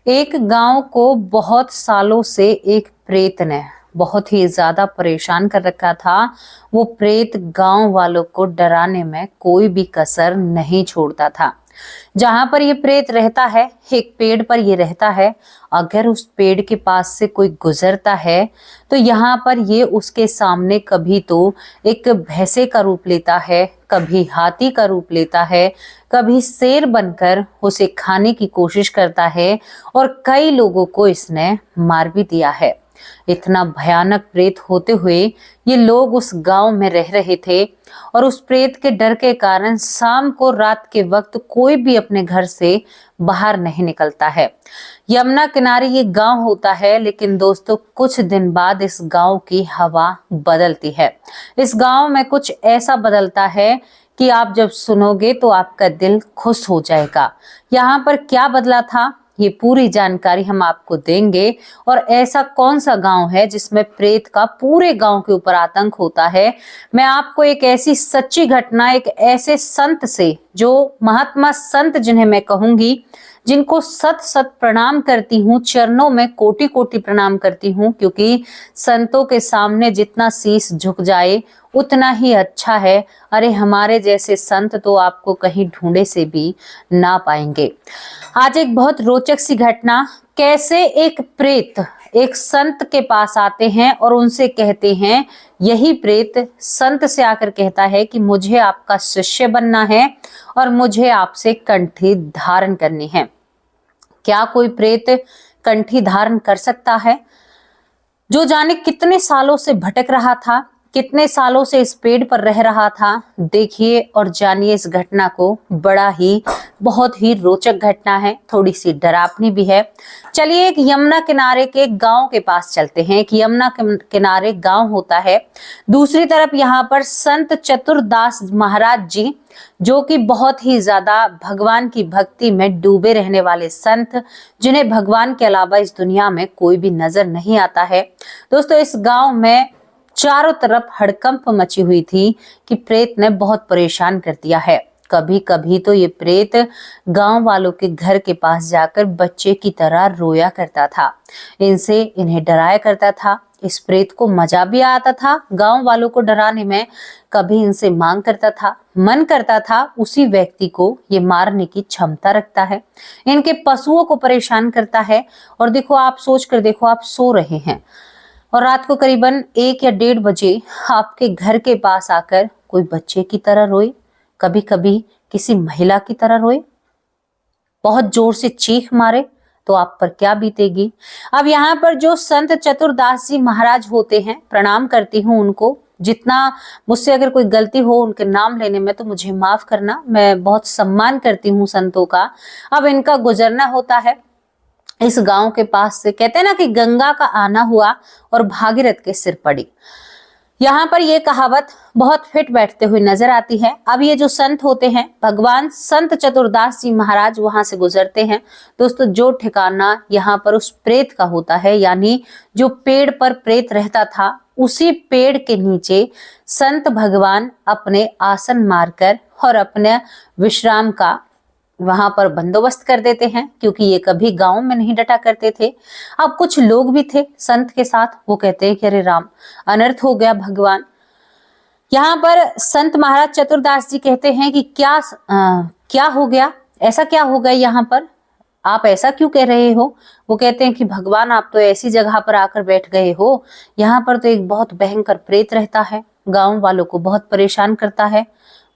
एक गांव को बहुत सालों से एक प्रेत ने बहुत ही ज्यादा परेशान कर रखा था। वो प्रेत गांव वालों को डराने में कोई भी कसर नहीं छोड़ता था। जहां पर ये प्रेत रहता है, एक पेड़ पर ये रहता है। अगर उस पेड़ के पास से कोई गुजरता है तो यहाँ पर ये उसके सामने कभी तो एक भैंसे का रूप लेता है, कभी हाथी का रूप लेता है, कभी शेर बनकर उसे खाने की कोशिश करता है और कई लोगों को इसने मार भी दिया है। इतना भयानक प्रेत होते हुए ये लोग उस गांव में रह रहे थे और उस प्रेत के डर के कारण शाम को रात के वक्त कोई भी अपने घर से बाहर नहीं निकलता है। यमुना किनारे ये गांव होता है, लेकिन दोस्तों कुछ दिन बाद इस गांव की हवा बदलती है। इस गांव में कुछ ऐसा बदलता है कि आप जब सुनोगे तो आपका दिल खुश हो जाएगा। यहाँ पर क्या बदला था, ये पूरी जानकारी हम आपको देंगे। और ऐसा कौन सा गांव है जिसमें प्रेत का पूरे गांव के ऊपर आतंक होता है, मैं आपको एक ऐसी सच्ची घटना, एक ऐसे संत से, जो महात्मा संत जिन्हें मैं कहूंगी, जिनको सत सत प्रणाम करती हूँ, चरणों में कोटि कोटि प्रणाम करती हूँ, क्योंकि संतों के सामने जितना शीश झुक जाए उतना ही अच्छा है। अरे हमारे जैसे संत तो आपको कहीं ढूंढे से भी ना पाएंगे। आज एक बहुत रोचक सी घटना, कैसे एक प्रेत एक संत के पास आते हैं और उनसे कहते हैं, यही प्रेत संत से आकर कहता है कि मुझे आपका शिष्य बनना है और मुझे आपसे कंठी धारण करनी है। क्या कोई प्रेत कंठी धारण कर सकता है? जो जाने कितने सालों से भटक रहा था, कितने सालों से इस पेड़ पर रह रहा था। देखिए और जानिए इस घटना को। बड़ा ही बहुत ही रोचक घटना है, थोड़ी सी डरावनी भी है। चलिए एक यमुना किनारे के गांव के पास चलते हैं। एक यमुना किनारे गांव होता है। दूसरी तरफ यहाँ पर संत चतुरदास महाराज जी, जो कि बहुत ही ज्यादा भगवान की भक्ति में डूबे रहने वाले संत, जिन्हें भगवान के अलावा इस दुनिया में कोई भी नजर नहीं आता है। दोस्तों इस गांव में चारों तरफ हड़कंप मची हुई थी कि प्रेत ने बहुत परेशान कर दिया है। कभी कभी तो ये प्रेत गांव वालों के घर के पास जाकर बच्चे की तरह रोया करता था, इनसे इन्हें डराया करता था। इस प्रेत को मजा भी आता था गांव वालों को डराने में। कभी इनसे मांग करता था, मन करता था उसी व्यक्ति को ये मारने की क्षमता रखता है। इनके पशुओं को परेशान करता है। और देखो, आप सोच कर देखो, आप सो रहे हैं और रात को करीबन 1 या 1:30 बजे आपके घर के पास आकर कोई बच्चे की तरह रोए, कभी कभी किसी महिला की तरह रोए, बहुत जोर से चीख मारे, तो आप पर क्या बीतेगी। अब यहाँ पर जो संत चतुरदास जी महाराज होते हैं, प्रणाम करती हूँ उनको। जितना मुझसे अगर कोई गलती हो उनके नाम लेने में तो मुझे माफ करना, मैं बहुत सम्मान करती हूँ संतों का। अब इनका गुजरना होता है इस गांव के पास से। कहते हैं ना कि गंगा का आना हुआ और भागीरथ के सिर पड़ी। यहाँ पर ये कहावत बहुत फिट बैठते हुए नजर आती है। अब ये जो संत होते हैं, भगवान संत चतुरदास जी महाराज वहां से गुजरते हैं। दोस्तों जो ठिकाना यहाँ पर उस प्रेत का होता है, यानी जो पेड़ पर प्रेत रहता था, उसी पेड़ के नीचे संत भगवान अपने आसन मारकर और अपने विश्राम का वहां पर बंदोबस्त कर देते हैं, क्योंकि ये कभी गांव में नहीं डटा करते थे। अब कुछ लोग भी थे संत के साथ, वो कहते हैं कि अरे राम, अनर्थ हो गया भगवान। यहाँ पर संत महाराज चतुरदास जी कहते हैं कि क्या हो गया, ऐसा क्या हो गया यहाँ पर, आप ऐसा क्यों कह रहे हो। वो कहते हैं कि भगवान, आप तो ऐसी जगह पर आकर बैठ गए हो, यहाँ पर तो एक बहुत भयंकर प्रेत रहता है, गांव वालों को बहुत परेशान करता है।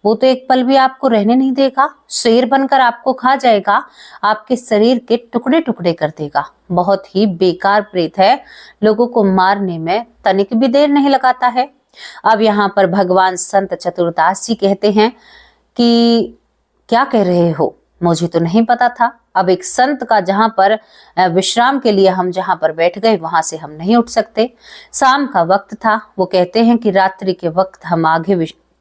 वो तो एक पल भी आपको रहने नहीं देगा, शेर बनकर आपको खा जाएगा, आपके शरीर के टुकड़े टुकड़े कर देगा। बहुत ही बेकार प्रेत है, लोगों को मारने में तनिक भी देर नहीं लगाता है। अब यहाँ पर भगवान संत चतुरदास जी कहते हैं कि क्या कह रहे हो, मुझे तो नहीं पता था। अब एक संत का जहां पर विश्राम के लिए हम जहां पर बैठ गए, वहां से हम नहीं उठ सकते। शाम का वक्त था। वो कहते हैं कि रात्रि के वक्त हम आगे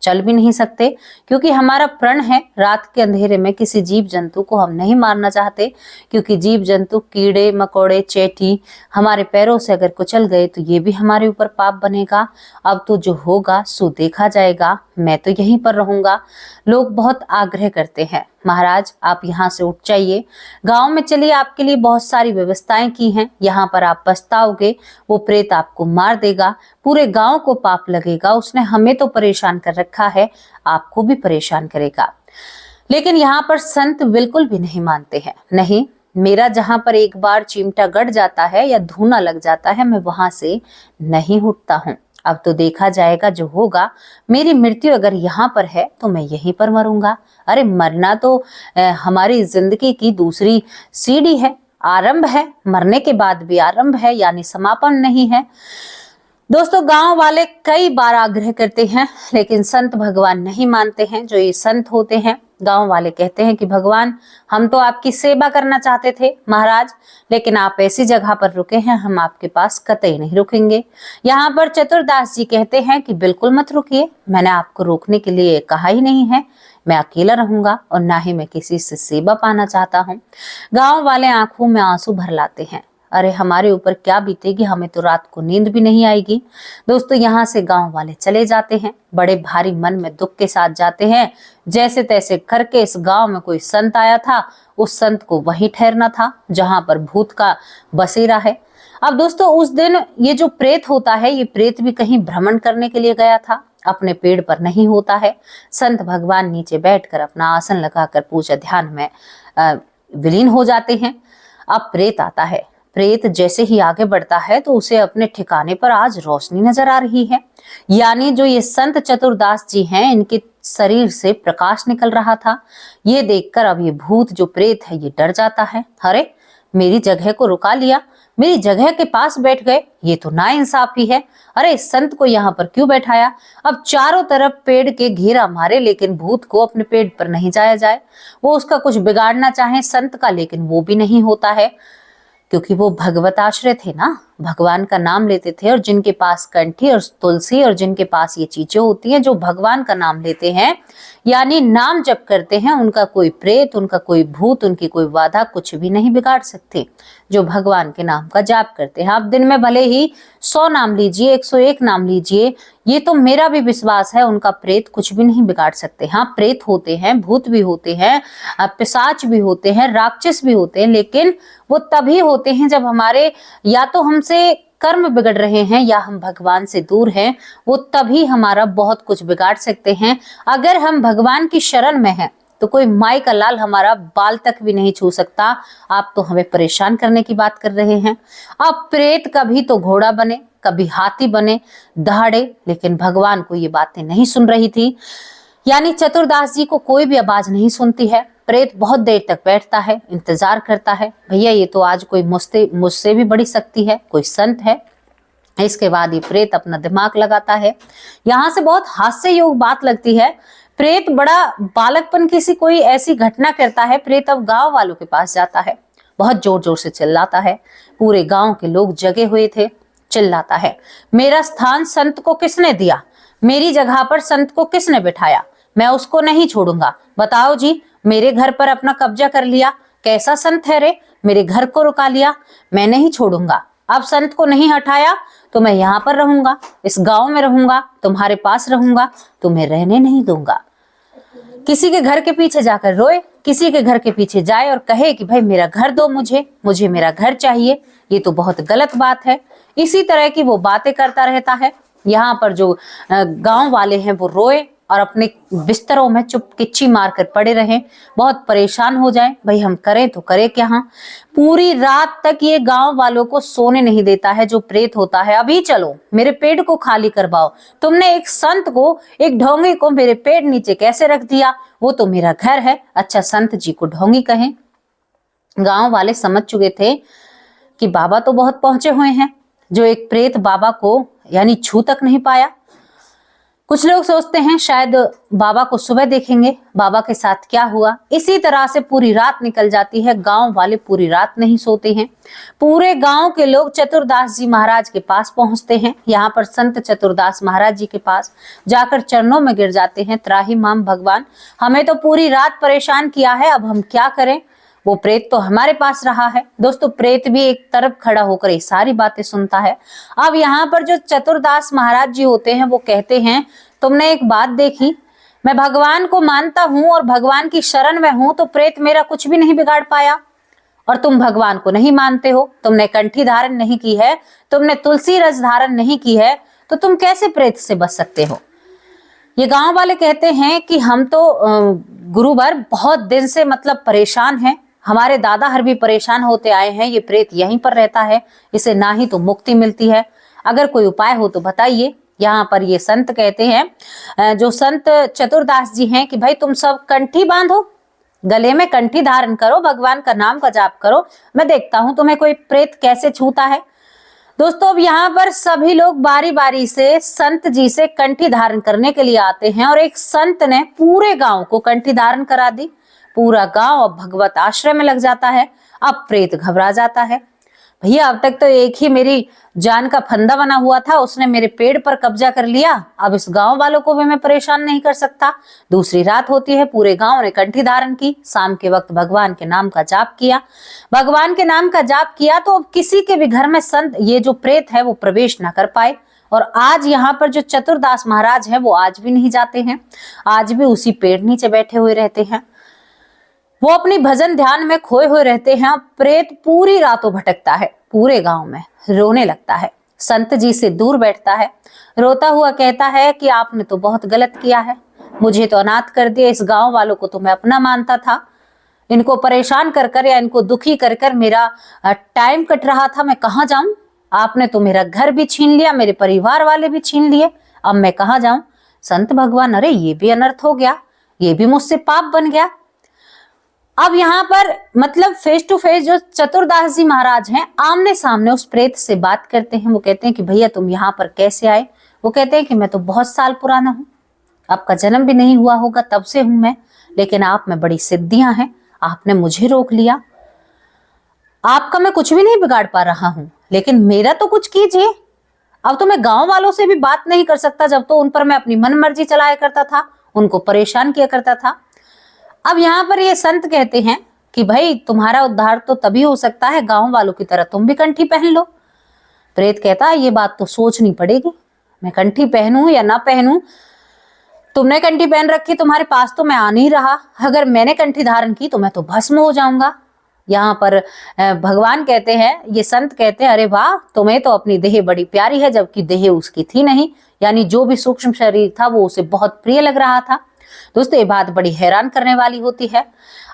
चल भी नहीं सकते, क्योंकि हमारा प्रण है रात के अंधेरे में किसी जीव जंतु को हम नहीं मारना चाहते, क्योंकि जीव जंतु कीड़े मकोड़े चेटी हमारे पैरों से अगर कुचल गए तो ये भी हमारे ऊपर पाप बनेगा। अब तो जो होगा सो देखा जाएगा, मैं तो यहीं पर रहूंगा। लोग बहुत आग्रह करते हैं, महाराज आप यहाँ से उठ जाइए, गांव में चलिए, आपके लिए बहुत सारी व्यवस्थाएं की हैं, यहाँ पर आप पछताओगे, वो प्रेत आपको मार देगा, पूरे गांव को पाप लगेगा, उसने हमें तो परेशान कर रखा है, आपको भी परेशान करेगा। लेकिन यहाँ पर संत बिल्कुल भी नहीं मानते हैं। नहीं, मेरा जहां पर एक बार चिमटा गड़ जाता है या धूना लग जाता है, मैं वहां से नहीं उठता हूँ। अब तो देखा जाएगा जो होगा, मेरी मृत्यु अगर यहाँ पर है तो मैं यहीं पर मरूंगा। अरे मरना तो हमारी जिंदगी की दूसरी सीढ़ी है, आरंभ है, मरने के बाद भी आरंभ है, यानी समापन नहीं है। दोस्तों गांव वाले कई बार आग्रह करते हैं, लेकिन संत भगवान नहीं मानते हैं। जो ये संत होते हैं, गांव वाले कहते हैं कि भगवान हम तो आपकी सेवा करना चाहते थे महाराज, लेकिन आप ऐसी जगह पर रुके हैं, हम आपके पास कतई नहीं रुकेंगे। यहाँ पर चतुरदास जी कहते हैं कि बिल्कुल मत रुकिए, मैंने आपको रोकने के लिए कहा ही नहीं है, मैं अकेला रहूंगा और ना ही मैं किसी से सेवा पाना चाहता हूँ। गांव वाले आंखों में आंसू भर लाते हैं, अरे हमारे ऊपर क्या बीतेगी, हमें तो रात को नींद भी नहीं आएगी। दोस्तों यहाँ से गांव वाले चले जाते हैं, बड़े भारी मन में दुख के साथ जाते हैं। जैसे तैसे करके इस गांव में कोई संत आया था, उस संत को वहीं ठहरना था जहां पर भूत का बसेरा है। अब दोस्तों उस दिन ये जो प्रेत होता है, ये प्रेत भी कहीं भ्रमण करने के लिए गया था, अपने पेड़ पर नहीं होता है। संत भगवान नीचे बैठकर अपना आसन लगाकर पूजा ध्यान में विलीन हो जाते हैं। अब प्रेत आता है, प्रेत जैसे ही आगे बढ़ता है तो उसे अपने ठिकाने पर आज रोशनी नजर आ रही है, यानी जो ये संत चतुरदास जी हैं, इनके शरीर से प्रकाश निकल रहा था। ये देखकर अब ये भूत जो प्रेत है ये डर जाता है, अरे मेरी जगह को रुका लिया, मेरी जगह के पास बैठ गए, ये तो नाइंसाफी है, अरे इस संत को यहाँ पर क्यों बैठाया। अब चारों तरफ पेड़ के घेरा मारे, लेकिन भूत को अपने पेड़ पर नहीं जाया जाए। वो उसका कुछ बिगाड़ना चाहे संत का, लेकिन वो भी नहीं होता है, क्योंकि वो भगवताश्रय थे ना, भगवान का नाम लेते थे। और जिनके पास कंठी और तुलसी और जिनके पास ये चीजें होती हैं, जो भगवान का नाम लेते हैं यानी नाम जप करते हैं, उनका कोई प्रेत, उनका कोई भूत, उनकी कोई बाधा कुछ भी नहीं बिगाड़ सकते। जो भगवान के नाम का जाप करते हैं, आप दिन में भले ही 100 नाम लीजिए, 101 नाम लीजिए, ये तो मेरा भी विश्वास है, उनका प्रेत कुछ भी नहीं बिगाड़ सकते। हाँ प्रेत होते हैं, भूत भी होते हैं, पिशाच भी होते हैं, राक्षस भी होते हैं, लेकिन वो तभी होते हैं जब हमारे या तो हमसे कर्म बिगड़ रहे हैं या हम भगवान से दूर हैं, वो तभी हमारा बहुत कुछ बिगाड़ सकते हैं। अगर हम भगवान की शरण में हैं तो कोई माई का लाल हमारा बाल तक भी नहीं छू सकता। आप तो हमें परेशान करने की बात कर रहे हैं। अब प्रेत कभी तो घोड़ा बने, कभी हाथी बने, दहाड़े, लेकिन भगवान को ये बातें नहीं सुन रही थी, यानी चतुरदास जी को कोई भी आवाज नहीं सुनती है। प्रेत बहुत देर तक बैठता है, इंतजार करता है, भैया ये तो आज कोई मुझसे भी बड़ी शक्ति है, कोई संत है। इसके बाद ये प्रेत अपना दिमाग लगाता है। यहाँ से बहुत हास्य योग बात लगती है। प्रेत बड़ा बालकपन किसी कोई ऐसी घटना करता है, प्रेत अब गांव वालों के पास जाता है, बहुत जोर जोर से चिल्लाता है। पूरे गांव के लोग जगे हुए थे, चिल्लाता है, मेरा स्थान संत को किसने दिया, मेरी जगह पर संत को किसने बिठाया, मैं उसको नहीं छोड़ूंगा। बताओ जी, मेरे घर पर अपना कब्जा कर लिया, कैसा संत है रे, मेरे घर को रुका लिया, मैं नहीं छोड़ूंगा। अब संत को नहीं हटाया तो मैं यहाँ पर रहूंगा, इस गांव में रहूंगा, तुम्हारे पास रहूंगा, तुम्हें रहने नहीं दूंगा। किसी के घर के पीछे जाकर रोए, किसी के घर के पीछे जाए और कहे कि भाई मेरा घर दो, मुझे मेरा घर चाहिए, ये तो बहुत गलत बात है। इसी तरह की वो बातें करता रहता है। यहाँ पर जो गांव वाले हैं वो रोए और अपने बिस्तरों में चुप किच्ची मारकर पड़े रहें, बहुत परेशान हो जाएं, भाई हम करें तो करें क्या। हाँ पूरी रात तक ये गांव वालों को सोने नहीं देता है जो प्रेत होता है। अभी चलो मेरे पेड़ को खाली करवाओ, तुमने एक संत को, एक ढोंगी को मेरे पेड़ नीचे कैसे रख दिया, वो तो मेरा घर है। अच्छा संत जी को ढोंगी कहें। गांव वाले समझ चुके थे कि बाबा तो बहुत पहुंचे हुए हैं, जो एक प्रेत बाबा को यानी छू तक नहीं पाया। कुछ लोग सोचते हैं शायद बाबा को सुबह देखेंगे, बाबा के साथ क्या हुआ। इसी तरह से पूरी रात निकल जाती है, गांव वाले पूरी रात नहीं सोते हैं। पूरे गांव के लोग चतुरदास जी महाराज के पास पहुंचते हैं। यहाँ पर संत चतुरदास महाराज जी के पास जाकर चरणों में गिर जाते हैं, त्राही माम भगवान, हमें तो पूरी रात परेशान किया है, अब हम क्या करें। वो प्रेत तो हमारे पास रहा है। दोस्तों, प्रेत भी एक तरफ खड़ा होकर ये सारी बातें सुनता है। अब यहाँ पर जो चतुरदास महाराज जी होते हैं वो कहते हैं, तुमने एक बात देखी, मैं भगवान को मानता हूं और भगवान की शरण में हूं, तो प्रेत मेरा कुछ भी नहीं बिगाड़ पाया। और तुम भगवान को नहीं मानते हो, तुमने कंठी धारण नहीं की है, तुमने तुलसी रस धारण नहीं की है, तो तुम कैसे प्रेत से बच सकते हो। ये गांव वाले कहते हैं कि हम तो गुरुवर बहुत दिन से मतलब परेशान हैं, हमारे दादा हर भी परेशान होते आए हैं, ये प्रेत यहीं पर रहता है, इसे ना ही तो मुक्ति मिलती है, अगर कोई उपाय हो तो बताइए। यहाँ पर ये संत कहते हैं, जो संत चतुरदास जी हैं, कि भाई तुम सब कंठी बांधो, गले में कंठी धारण करो, भगवान का नाम का जाप करो, मैं देखता हूं तुम्हें कोई प्रेत कैसे छूता है। दोस्तों, अब यहाँ पर सभी लोग बारी बारी से संत जी से कंठी धारण करने के लिए आते हैं और एक संत ने पूरे गांव को कंठी धारण करा दी। पूरा गांव अब भगवत आश्रय में लग जाता है। अब प्रेत घबरा जाता है, भैया अब तक तो एक ही मेरी जान का फंदा बना हुआ था, उसने मेरे पेड़ पर कब्जा कर लिया, अब इस गांव वालों को भी मैं परेशान नहीं कर सकता। दूसरी रात होती है, पूरे गांव ने कंठी धारण की, शाम के वक्त भगवान के नाम का जाप किया। भगवान के नाम का जाप किया तो अब किसी के भी घर में संत ये जो प्रेत है वो प्रवेश ना कर पाए। और आज यहाँ पर जो चतुरदास महाराज है वो आज भी नहीं जाते हैं, आज भी उसी पेड़ नीचे बैठे हुए रहते हैं, वो अपनी भजन ध्यान में खोए हुए रहते हैं। प्रेत पूरी रातों भटकता है, पूरे गांव में रोने लगता है, संत जी से दूर बैठता है, रोता हुआ कहता है कि आपने तो बहुत गलत किया है, मुझे तो अनाथ कर दिया, इस गांव वालों को तो मैं अपना मानता था, इनको परेशान कर कर या इनको दुखी कर कर मेरा टाइम कट रहा था, मैं कहाँ जाऊं, आपने तो मेरा घर भी छीन लिया, मेरे परिवार वाले भी छीन लिए, अब मैं कहाँ जाऊं। संत भगवान, अरे ये भी अनर्थ हो गया, ये भी मुझसे पाप बन गया। अब यहाँ पर मतलब फेस टू फेस जो चतुरदास जी महाराज हैं आमने सामने उस प्रेत से बात करते हैं। वो कहते हैं कि भैया तुम यहाँ पर कैसे आए। वो कहते हैं कि मैं तो बहुत साल पुराना हूँ, आपका जन्म भी नहीं हुआ होगा तब से हूं मैं, लेकिन आप में बड़ी सिद्धियां हैं, आपने मुझे रोक लिया, आपका मैं कुछ भी नहीं बिगाड़ पा रहा हूं, लेकिन मेरा तो कुछ कीजिए। अब तो मैं गांव वालों से भी बात नहीं कर सकता, जब तो उन पर मैं अपनी मन मर्जी चलाया करता था, उनको परेशान किया करता था। अब यहाँ पर ये संत कहते हैं कि भाई तुम्हारा उद्धार तो तभी हो सकता है, गांव वालों की तरह तुम भी कंठी पहन लो। प्रेत कहता है ये बात तो सोचनी पड़ेगी, मैं कंठी पहनूं या ना पहनूं, तुमने कंठी पहन रखी, तुम्हारे पास तो मैं आ नहीं रहा, अगर मैंने कंठी धारण की तो मैं तो भस्म हो जाऊंगा। यहाँ पर भगवान कहते हैं, ये संत कहते हैं, अरे वाह, तुम्हें तो अपनी देह बड़ी प्यारी है, जबकि देह उसकी थी नहीं, यानी जो भी सूक्ष्म शरीर था वो उसे बहुत प्रिय लग रहा था। दोस्तों, ये बात बड़ी हैरान करने वाली होती है।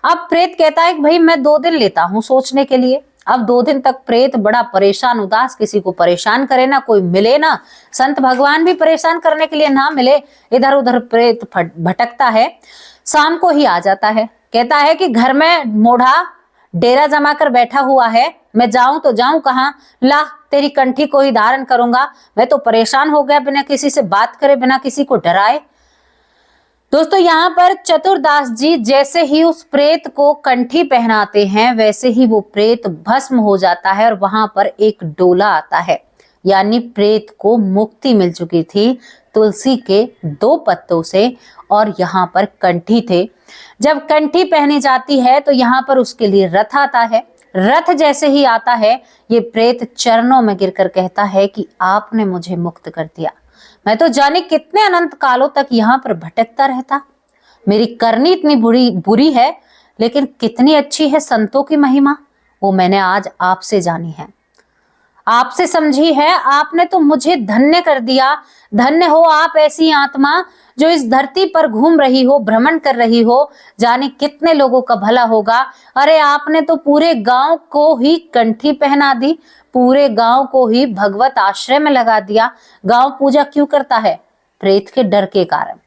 अब प्रेत कहता है कि भाई मैं 2 दिन लेता हूं सोचने के लिए। अब 2 दिन तक प्रेत बड़ा परेशान उदास, किसी को परेशान करे ना, कोई मिले ना, संत भगवान भी परेशान करने के लिए ना मिले, इधर उधर प्रेत भटकता है। शाम को ही आ जाता है, कहता है कि घर में मोढ़ा डेरा जमा कर बैठा हुआ है, मैं जाऊं तो जाऊं कहाँ, ला तेरी कंठी को ही धारण करूंगा, मैं तो परेशान हो गया, बिना किसी से बात करे, बिना किसी को डराए। दोस्तों, यहाँ पर चतुरदास जी जैसे ही उस प्रेत को कंठी पहनाते हैं वैसे ही वो प्रेत भस्म हो जाता है और वहां पर एक डोला आता है, यानी प्रेत को मुक्ति मिल चुकी थी तुलसी के 2 पत्तों से, और यहाँ पर कंठी थे। जब कंठी पहनी जाती है तो यहाँ पर उसके लिए रथ आता है। रथ जैसे ही आता है, ये प्रेत चरणों में गिरकर कहता है कि आपने मुझे मुक्त कर दिया, मैं तो जाने कितने अनंत कालों तक यहाँ पर भटकता रहता, मेरी करनी इतनी बुरी है, लेकिन कितनी अच्छी है संतों की महिमा, वो मैंने आज आपसे जानी है, आपसे समझी है, आपने तो मुझे धन्य कर दिया। धन्य हो आप ऐसी आत्मा जो इस धरती पर घूम रही हो, भ्रमण कर रही हो, जाने कितने लोगों का भला होगा। अरे आपने तो पूरे गांव को ही कंठी पहना दी, पूरे गांव को ही भगवत आश्रय में लगा दिया। गांव पूजा क्यों करता है? प्रेत के डर के कारण।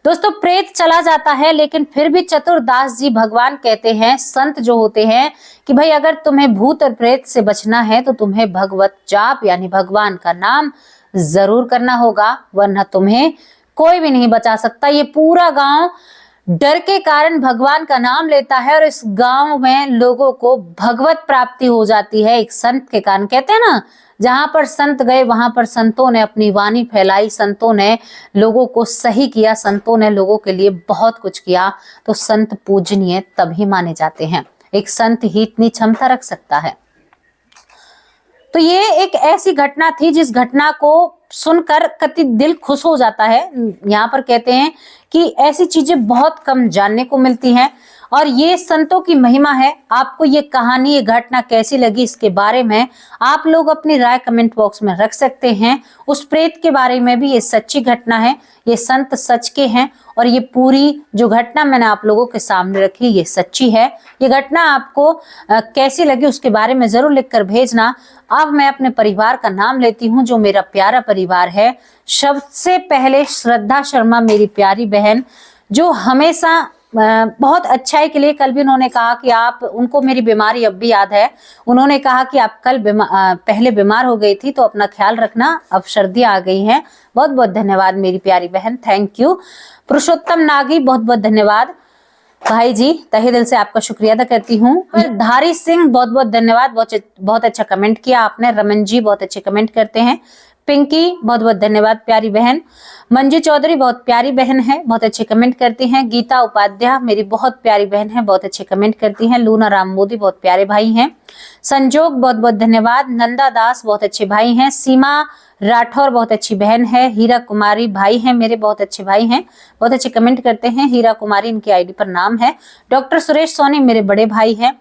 दोस्तों, प्रेत चला जाता है, लेकिन फिर भी चतुरदास जी भगवान कहते हैं, संत जो होते हैं, कि भाई अगर तुम्हें भूत और प्रेत से बचना है तो तुम्हें भगवत जाप यानी भगवान का नाम जरूर करना होगा, वरना तुम्हें कोई भी नहीं बचा सकता। ये पूरा गांव डर के कारण भगवान का नाम लेता है और इस गांव में लोगों को भगवत प्राप्ति हो जाती है एक संत के कारण। कहते हैं ना, जहां पर संत गए वहां पर संतों ने अपनी वाणी फैलाई, संतों ने लोगों को सही किया, संतों ने लोगों के लिए बहुत कुछ किया। तो संत पूजनीय तभी माने जाते हैं, एक संत ही इतनी क्षमता रख सकता है। तो ये एक ऐसी घटना थी जिस घटना को सुनकर कति दिल खुश हो जाता है। यहाँ पर कहते हैं कि ऐसी चीजें बहुत कम जानने को मिलती हैं और ये संतों की महिमा है। आपको ये कहानी, ये घटना कैसी लगी, इसके बारे में आप लोग अपनी राय कमेंट बॉक्स में रख सकते हैं। उस प्रेत के बारे में भी, ये सच्ची घटना है, ये संत सच के हैं और ये पूरी जो घटना मैंने आप लोगों के सामने रखी ये सच्ची है। ये घटना आपको कैसी लगी उसके बारे में जरूर लिखकर भेजना। अब मैं अपने परिवार का नाम लेती हूँ, जो मेरा प्यारा परिवार है। सबसे पहले श्रद्धा शर्मा, मेरी प्यारी बहन, जो हमेशा बहुत अच्छाई के लिए, कल भी उन्होंने कहा कि आप, उनको मेरी बीमारी अब भी याद है, उन्होंने कहा कि आप कल पहले बीमार हो गई थी तो अपना ख्याल रखना, अब सर्दी आ गई है। बहुत बहुत धन्यवाद मेरी प्यारी बहन, थैंक यू। पुरुषोत्तम नागी, बहुत बहुत धन्यवाद भाई जी, तहे दिल से आपका शुक्रिया अदा करती हूँ। धारी सिंह, बहुत बहुत धन्यवाद, बहुत अच्छा कमेंट किया आपने। रमन जी बहुत अच्छे कमेंट करते हैं। पिंकी, बहुत बहुत धन्यवाद प्यारी बहन। मंजू चौधरी, बहुत प्यारी बहन है, बहुत अच्छे कमेंट करती हैं। गीता उपाध्याय, मेरी बहुत प्यारी बहन है, बहुत अच्छे कमेंट करती हैं। लूना राम मोदी, बहुत प्यारे भाई हैं। संजोग, बहुत बहुत धन्यवाद। नंदा दास, बहुत अच्छे भाई हैं। सीमा राठौर, बहुत अच्छी बहन है। हीरा कुमारी भाई हैं मेरे, बहुत अच्छे भाई हैं, बहुत अच्छे कमेंट करते हैं। हीरा कुमारी इनकी आईडी पर नाम है। डॉक्टर सुरेश सोनी मेरे बड़े भाई हैं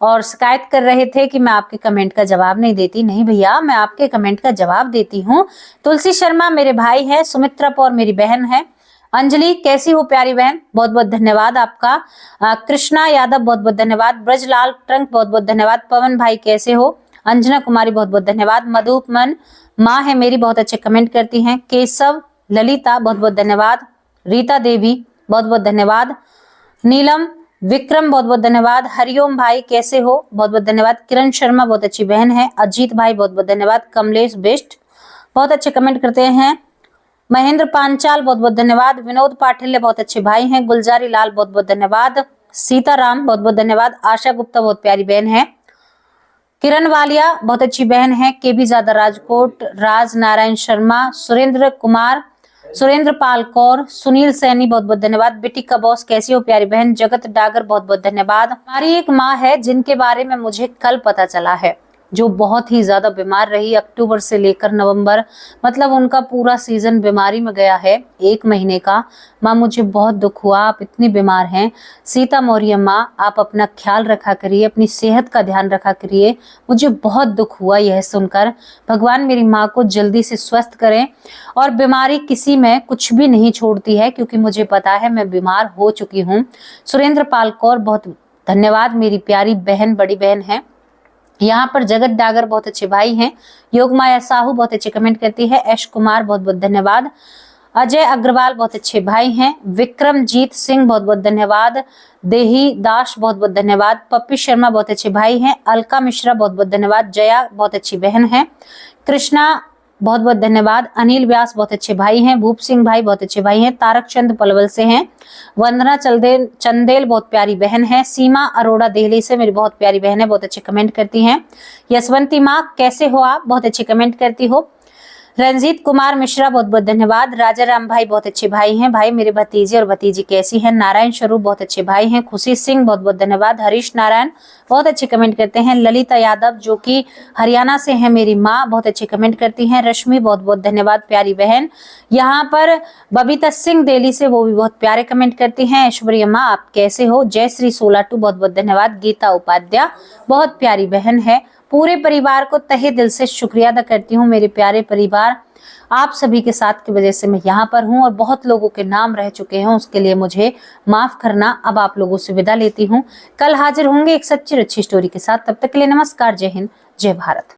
और शिकायत कर रहे थे कि मैं आपके कमेंट का जवाब नहीं देती। नहीं भैया, मैं आपके कमेंट का जवाब देती हूँ। तुलसी शर्मा मेरे भाई हैं। सुमित्रा पौर मेरी बहन है। अंजलि, कैसी हो प्यारी बहन, बहुत बहुत धन्यवाद आपका। कृष्णा यादव, बहुत बहुत धन्यवाद। ब्रजलाल ट्रंक, बहुत बहुत धन्यवाद। पवन भाई कैसे हो। अंजना कुमारी, बहुत बहुत धन्यवाद। मधुपमन माँ है मेरी, बहुत अच्छे कमेंट करती हैं। केशव ललिता, बहुत बहुत धन्यवाद। रीता देवी, बहुत बहुत धन्यवाद। नीलम विक्रम, बहुत बहुत धन्यवाद। हरिओम भाई कैसे हो, बहुत बहुत धन्यवाद। किरण शर्मा, बहुत अच्छी बहन है। अजीत भाई, बहुत बहुत धन्यवाद। कमलेश बेस्ट, बहुत अच्छे कमेंट करते हैं। महेंद्र पांचाल, बहुत बहुत धन्यवाद। विनोद पाटिल, बहुत अच्छे भाई हैं। गुलजारी लाल, बहुत बहुत धन्यवाद। सीताराम, बहुत बहुत धन्यवाद। आशा गुप्ता, बहुत प्यारी बहन है। किरण वालिया, बहुत अच्छी बहन है। केबी ज्यादा राजकोट, राज नारायण शर्मा, सुरेंद्र कुमार, सुरेंद्र पाल कौर, सुनील सैनी, बहुत बहुत धन्यवाद। बेटी का बॉस कैसी हो प्यारी बहन। जगत डागर, बहुत बहुत धन्यवाद। हमारी एक माँ है जिनके बारे में मुझे कल पता चला है, जो बहुत ही ज्यादा बीमार रही, अक्टूबर से लेकर नवंबर, मतलब उनका पूरा सीजन बीमारी में गया है, 1 महीने का। माँ, मुझे बहुत दुख हुआ, आप इतनी बीमार हैं। सीता मौर्य माँ, आप अपना ख्याल रखा करिए, अपनी सेहत का ध्यान रखा करिए। मुझे बहुत दुख हुआ यह सुनकर। भगवान मेरी माँ को जल्दी से स्वस्थ करें। और बीमारी किसी में कुछ भी नहीं छोड़ती है, क्योंकि मुझे पता है, मैं बीमार हो चुकी हूँ। सुरेंद्र पाल कौर, बहुत धन्यवाद, मेरी प्यारी बहन, बड़ी बहन है। यहाँ पर जगत डागर, बहुत अच्छे भाई हैं। योग माया साहू, बहुत अच्छे कमेंट करती है। एश कुमार, बहुत बहुत धन्यवाद। अजय अग्रवाल, बहुत अच्छे भाई हैं। विक्रमजीत सिंह, बहुत बहुत धन्यवाद। देही दास, बहुत बहुत धन्यवाद। पप्पी शर्मा, बहुत अच्छे भाई हैं। अलका मिश्रा, बहुत बहुत धन्यवाद। जया, बहुत अच्छी बहन है। कृष्णा, बहुत बहुत धन्यवाद। अनिल व्यास, बहुत अच्छे भाई हैं। भूप सिंह भाई, बहुत अच्छे भाई हैं। तारक चंद पलवल से हैं। वंदना चंदेल, बहुत प्यारी बहन है। सीमा अरोड़ा दिल्ली से मेरी बहुत प्यारी बहन है, बहुत अच्छे कमेंट करती हैं। यशवंती माँ, कैसे हो आप, बहुत अच्छे कमेंट करती हो। रंजीत कुमार मिश्रा, बहुत बहुत धन्यवाद। राजा राम भाई, बहुत अच्छे भाई हैं। भाई मेरे भतीजे और भतीजी कैसी हैं। नारायण स्वरूप, बहुत अच्छे भाई हैं। खुशी सिंह, बहुत बहुत धन्यवाद। हरीश नारायण, बहुत अच्छे कमेंट करते हैं। ललिता यादव, जो कि हरियाणा से है मेरी माँ, बहुत अच्छे कमेंट करती हैं। रश्मि, बहुत बहुत धन्यवाद प्यारी बहन। यहाँ पर बबीता सिंह दिल्ली से, वो भी बहुत प्यारे कमेंट करती हैं। ऐश्वर्या माँ, आप कैसे हो। जय श्री सोलाटू, बहुत बहुत धन्यवाद। गीता उपाध्याय, बहुत प्यारी बहन है। पूरे परिवार को तहे दिल से शुक्रिया अदा करती हूँ। मेरे प्यारे परिवार, आप सभी के साथ की वजह से मैं यहाँ पर हूँ और बहुत लोगों के नाम रह चुके हैं, उसके लिए मुझे माफ करना। अब आप लोगों से विदा लेती हूँ। कल हाजिर होंगे एक सच्ची अच्छी स्टोरी के साथ। तब तक के लिए नमस्कार, जय हिंद, जय भारत।